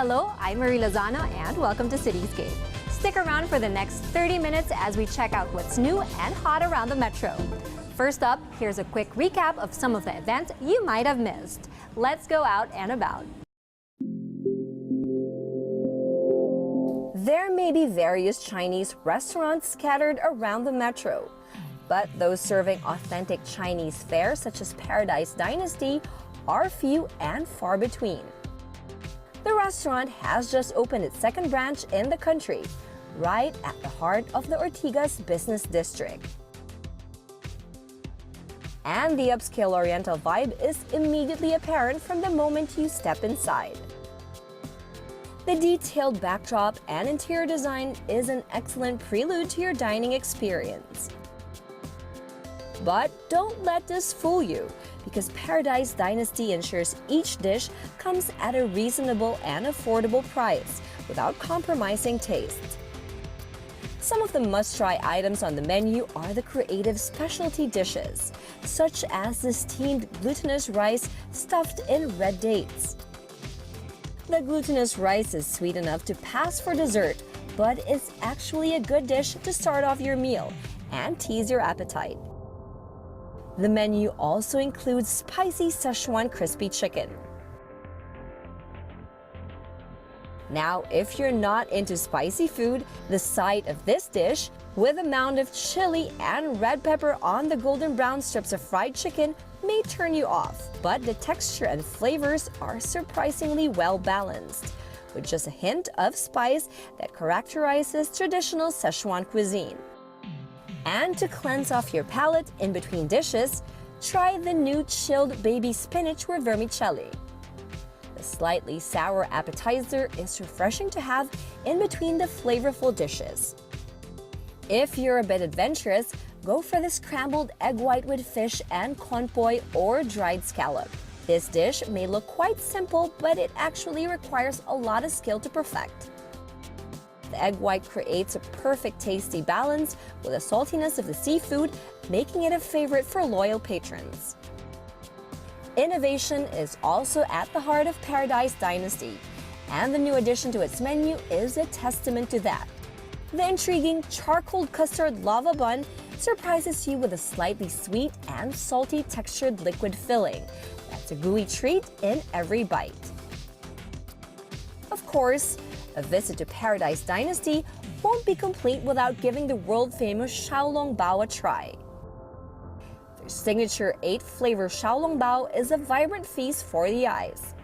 Hello, I'm Marie Lozano and welcome to Cityscape. Stick around for the next 30 minutes as we check out what's new and hot around the metro. First up, here's a quick recap of some of the events you might have missed. Let's go out and about. There may be various Chinese restaurants scattered around the metro, but those serving authentic Chinese fare such as Paradise Dynasty are few and far between. The restaurant has just opened its second branch in the country, right at the heart of the Ortigas business district. And the upscale Oriental vibe is immediately apparent from the moment you step inside. The detailed backdrop and interior design is an excellent prelude to your dining experience. But don't let this fool you, because Paradise Dynasty ensures each dish comes at a reasonable and affordable price without compromising taste. Some of the must-try items on the menu are the creative specialty dishes, such as the steamed glutinous rice stuffed in red dates. The glutinous rice is sweet enough to pass for dessert, but it's actually a good dish to start off your meal and tease your appetite. The menu also includes spicy Szechuan crispy chicken. Now, if you're not into spicy food, the sight of this dish, with a mound of chili and red pepper on the golden brown strips of fried chicken, may turn you off. But the texture and flavors are surprisingly well balanced, with just a hint of spice that characterizes traditional Szechuan cuisine. And to cleanse off your palate in between dishes, try the new chilled baby spinach with vermicelli. The slightly sour appetizer is refreshing to have in between the flavorful dishes. If you're a bit adventurous, go for the scrambled egg white with fish and conpoy or dried scallop. This dish may look quite simple, but it actually requires a lot of skill to perfect. The egg white creates a perfect tasty balance with the saltiness of the seafood, making it a favorite for loyal patrons. Innovation is also at the heart of Paradise Dynasty, and the new addition to its menu is a testament to that. The intriguing charcoal custard lava bun surprises you with a slightly sweet and salty textured liquid filling. That's a gooey treat in every bite. Of course, a visit to Paradise Dynasty won't be complete without giving the world-famous xiaolongbao a try. Their signature 8-flavor xiaolongbao is a vibrant feast for the eyes.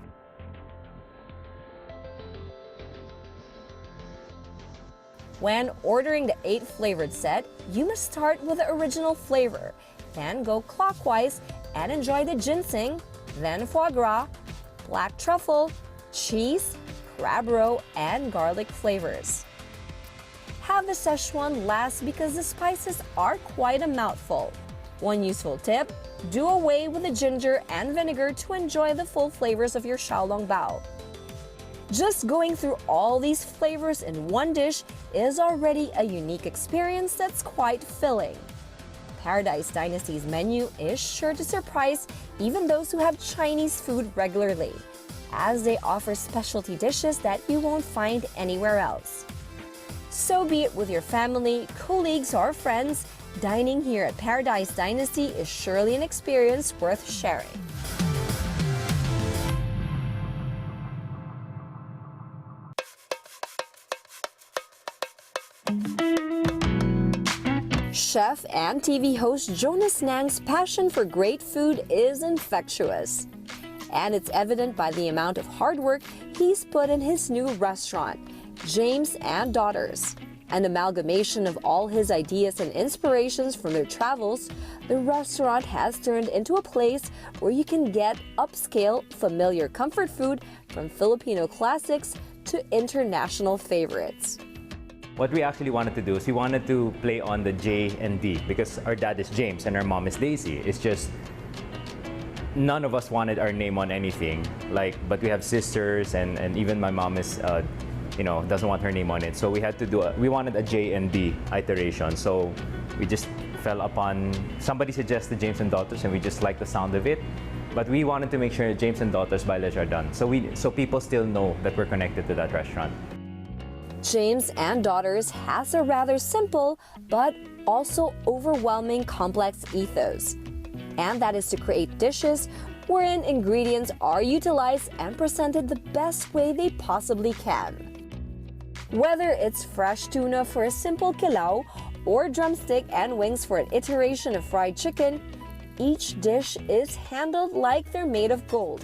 When ordering the 8-flavored set, you must start with the original flavor, then go clockwise and enjoy the ginseng, then foie gras, black truffle, cheese, crab roe, and garlic flavors. Have the Szechuan last because the spices are quite a mouthful. One useful tip, do away with the ginger and vinegar to enjoy the full flavors of your xiaolongbao. Just going through all these flavors in one dish is already a unique experience that's quite filling. Paradise Dynasty's menu is sure to surprise even those who have Chinese food regularly, as they offer specialty dishes that you won't find anywhere else. So be it with your family, colleagues, or friends, dining here at Paradise Dynasty is surely an experience worth sharing. Chef and TV host Jonas Nang's passion for great food is infectious. And it's evident by the amount of hard work he's put in his new restaurant, James and Daughters. An amalgamation of all his ideas and inspirations from their travels, the restaurant has turned into a place where you can get upscale, familiar comfort food from Filipino classics to international favorites. What we actually wanted to do is we wanted to play on the J and D, because our dad is James and our mom is Daisy. It's just none of us wanted our name on anything, but we have sisters, and even my mom is doesn't want her name on it. So we had to we wanted a J and D iteration. So we just fell upon, somebody suggested James and Daughters, and we just liked the sound of it. But we wanted to make sure that James and Daughters by Ledge are done, so people still know that we're connected to that restaurant. James and Daughters has a rather simple but also overwhelming complex ethos. And that is to create dishes wherein ingredients are utilized and presented the best way they possibly can. Whether it's fresh tuna for a simple kilaw or drumstick and wings for an iteration of fried chicken, each dish is handled like they're made of gold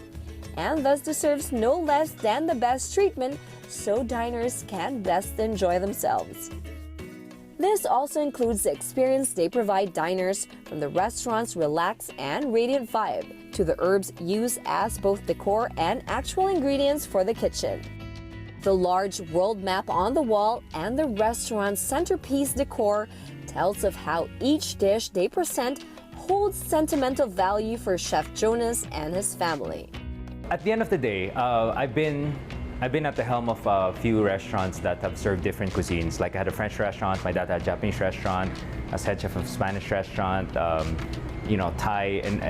and thus deserves no less than the best treatment so diners can best enjoy themselves. This also includes the experience they provide diners, from the restaurant's relaxed and radiant vibe to the herbs used as both decor and actual ingredients for the kitchen. The large world map on the wall and the restaurant's centerpiece decor tells of how each dish they present holds sentimental value for Chef Jonas and his family. At the end of the day, I've been at the helm of a few restaurants that have served different cuisines. Like I had a French restaurant, my dad had a Japanese restaurant, I was head chef of a Spanish restaurant, Thai, and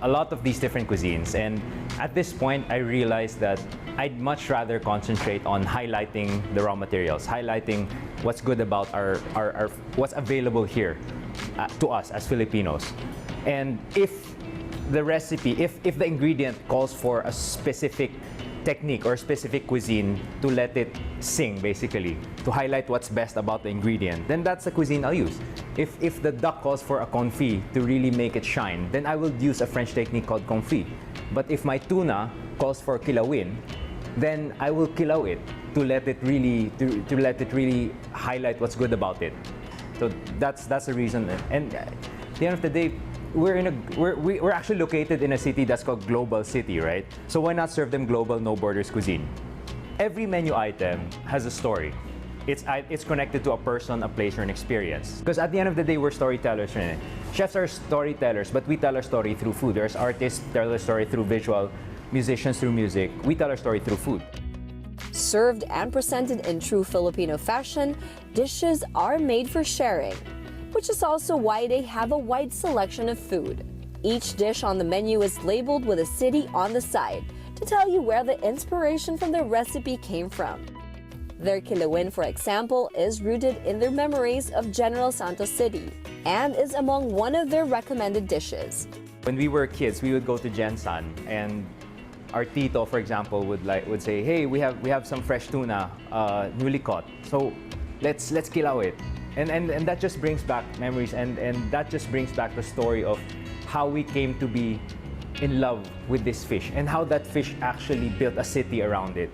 a lot of these different cuisines. And at this point, I realized that I'd much rather concentrate on highlighting the raw materials, highlighting what's good about our what's available here to us as Filipinos. And if the recipe, if the ingredient calls for a specific technique or specific cuisine to let it sing, basically, to highlight what's best about the ingredient, then that's the cuisine I'll use. If the duck calls for a confit to really make it shine, then I will use a French technique called confit. But if my tuna calls for kilawin, then I will kilaw it to let it really highlight what's good about it. So that's the reason. And at the end of the day, we're actually located in a city that's called Global City, right? So why not serve them global, no borders cuisine? Every menu item has a story. It's connected to a person, a place, or an experience. Because at the end of the day, we're storytellers. Right? Chefs are storytellers, but we tell our story through food. There's artists tell their story through visual, musicians through music. We tell our story through food. Served and presented in true Filipino fashion, dishes are made for sharing, which is also why they have a wide selection of food. Each dish on the menu is labeled with a city on the side to tell you where the inspiration from the recipe came from. Their kilawin, for example, is rooted in their memories of General Santos City and is among one of their recommended dishes. When we were kids, we would go to Jensan, and our tito, for example, would say, "Hey, we have some fresh tuna, newly caught. So let's kilaw it." And that just brings back memories, and that just brings back the story of how we came to be in love with this fish and how that fish actually built a city around it.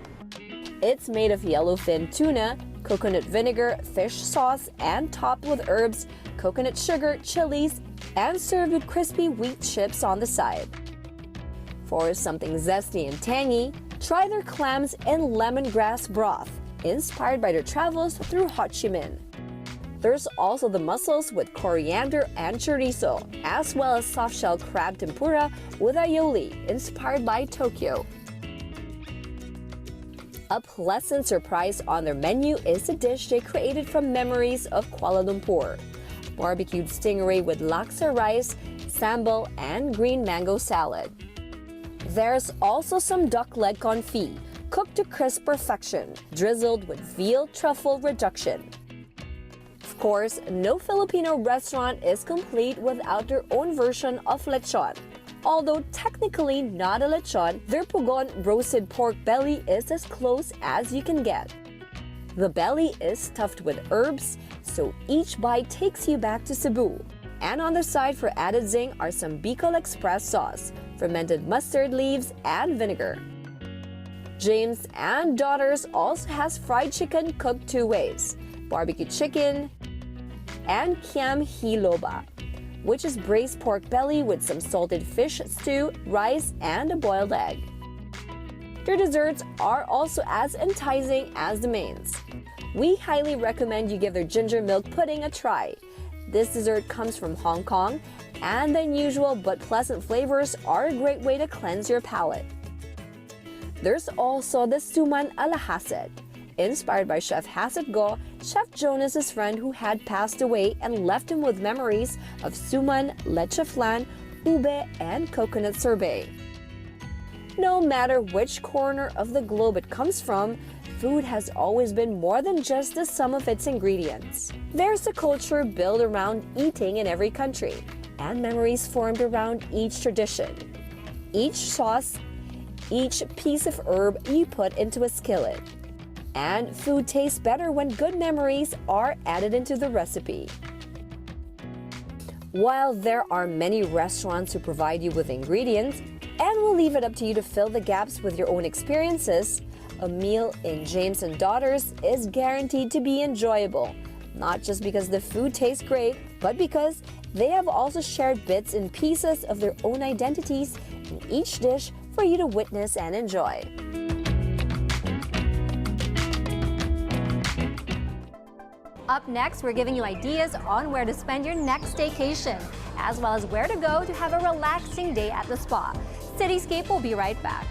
It's made of yellowfin tuna, coconut vinegar, fish sauce, and topped with herbs, coconut sugar, chilies, and served with crispy wheat chips on the side. For something zesty and tangy, try their clams in lemongrass broth, inspired by their travels through Ho Chi Minh. There's also the mussels with coriander and chorizo, as well as soft-shell crab tempura with aioli, inspired by Tokyo. A pleasant surprise on their menu is a dish they created from memories of Kuala Lumpur: barbecued stingray with laksa rice, sambal, and green mango salad. There's also some duck leg confit, cooked to crisp perfection, drizzled with veal truffle reduction. Of course, no Filipino restaurant is complete without their own version of lechon. Although technically not a lechon, their pugon roasted pork belly is as close as you can get. The belly is stuffed with herbs, so each bite takes you back to Cebu. And on the side for added zing are some Bicol Express sauce, fermented mustard leaves, and vinegar. James and Daughters also has fried chicken cooked two ways: barbecue chicken and kiam hiloba, which is braised pork belly with some salted fish stew, rice, and a boiled egg. Their desserts are also as enticing as the mains. We highly recommend you give their ginger milk pudding a try. This dessert comes from Hong Kong, and the unusual but pleasant flavors are a great way to cleanse your palate. There's also the suman ala Hasid, inspired by Chef Hasid Go, Chef Jonas's friend who had passed away and left him with memories of suman, leche flan, ube, and coconut sorbet. No matter which corner of the globe it comes from, food has always been more than just the sum of its ingredients. There's a culture built around eating in every country, and memories formed around each tradition. Each sauce, each piece of herb you put into a skillet. And food tastes better when good memories are added into the recipe. While there are many restaurants who provide you with ingredients, and will leave it up to you to fill the gaps with your own experiences, a meal in James and Daughters is guaranteed to be enjoyable, not just because the food tastes great, but because they have also shared bits and pieces of their own identities in each dish for you to witness and enjoy. Up next, we're giving you ideas on where to spend your next staycation, as well as where to go to have a relaxing day at the spa. Cityscape will be right back.